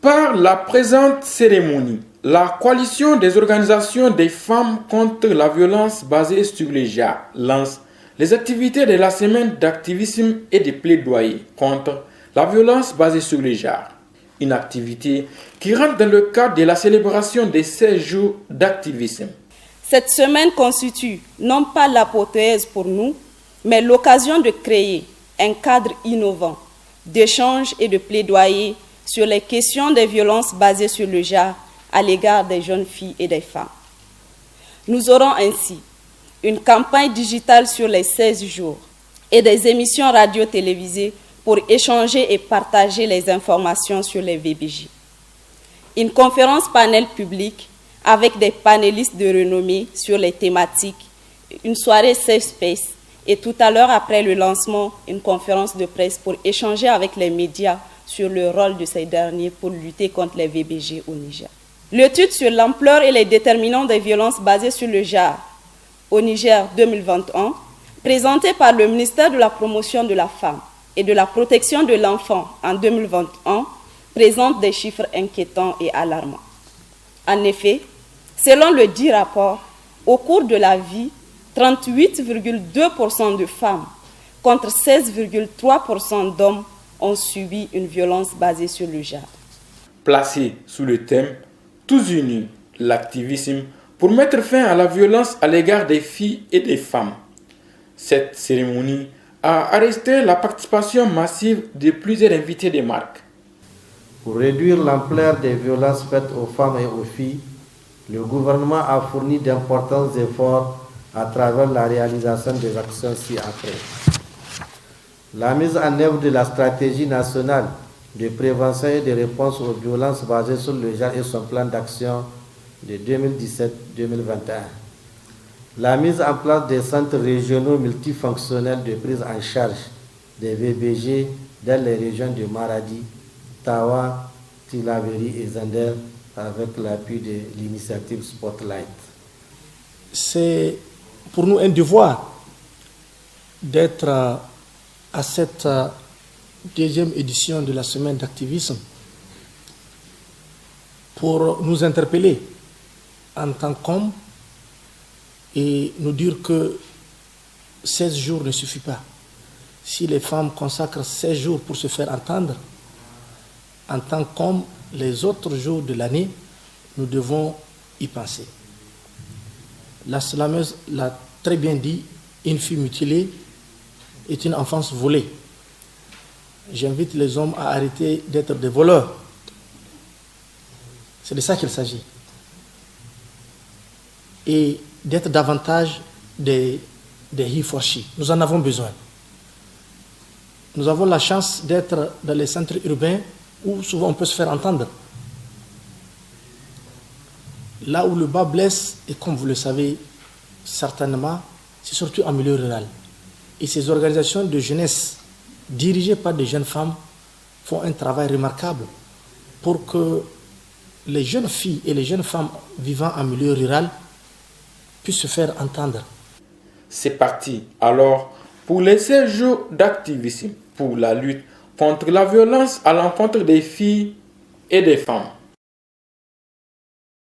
Par la présente cérémonie, la coalition des organisations des femmes contre la violence basée sur le genre lance les activités de la semaine d'activisme et de plaidoyer contre la violence basée sur le genre. Une activité qui rentre dans le cadre de la célébration des 16 jours d'activisme. Cette semaine constitue non pas l'apothéose pour nous, mais l'occasion de créer un cadre innovant d'échange et de plaidoyer sur les questions des violences basées sur le genre à l'égard des jeunes filles et des femmes. Nous aurons ainsi une campagne digitale sur les 16 jours et des émissions radio-télévisées pour échanger et partager les informations sur les VBJ. Une conférence panel publique avec des panélistes de renommée sur les thématiques, une soirée safe space et tout à l'heure après le lancement, une conférence de presse pour échanger avec les médias sur le rôle de ces derniers pour lutter contre les VBG au Niger. L'étude sur l'ampleur et les déterminants des violences basées sur le genre au Niger 2021, présentée par le ministère de la Promotion de la Femme et de la Protection de l'Enfant en 2021, présente des chiffres inquiétants et alarmants. En effet, selon le dit rapport, au cours de la vie, 38,2% de femmes contre 16,3% d'hommes ont subi une violence basée sur le genre. Placé sous le thème « Tous unis, l'activisme pour mettre fin à la violence à l'égard des filles et des femmes », cette cérémonie a arrêté la participation massive de plusieurs invités de marque. Pour réduire l'ampleur des violences faites aux femmes et aux filles, le gouvernement a fourni d'importants efforts à travers la réalisation des actions ci-après. La mise en œuvre de la stratégie nationale de prévention et de réponse aux violences basées sur le genre et son plan d'action de 2017-2021. La mise en place des centres régionaux multifonctionnels de prise en charge des VBG dans les régions de Maradi, Tawa, Tilaberi et Zander avec l'appui de l'initiative Spotlight. C'est pour nous un devoir d'être à cette deuxième édition de la semaine d'activisme pour nous interpeller en tant qu'hommes et nous dire que 16 jours ne suffit pas. Si les femmes consacrent 16 jours pour se faire entendre, en tant qu'hommes, les autres jours de l'année, nous devons y penser. La slameuse l'a très bien dit, une fille mutilée est une enfance volée. J'invite les hommes à arrêter d'être des voleurs. C'est de ça qu'il s'agit. Et d'être davantage des he for she. Nous en avons besoin. Nous avons la chance d'être dans les centres urbains où souvent on peut se faire entendre. Là où le bas blesse, et comme vous le savez certainement, c'est surtout en milieu rural. Et ces organisations de jeunesse dirigées par des jeunes femmes font un travail remarquable pour que les jeunes filles et les jeunes femmes vivant en milieu rural puissent se faire entendre. C'est parti alors pour les 16 jours d'activisme pour la lutte contre la violence à l'encontre des filles et des femmes.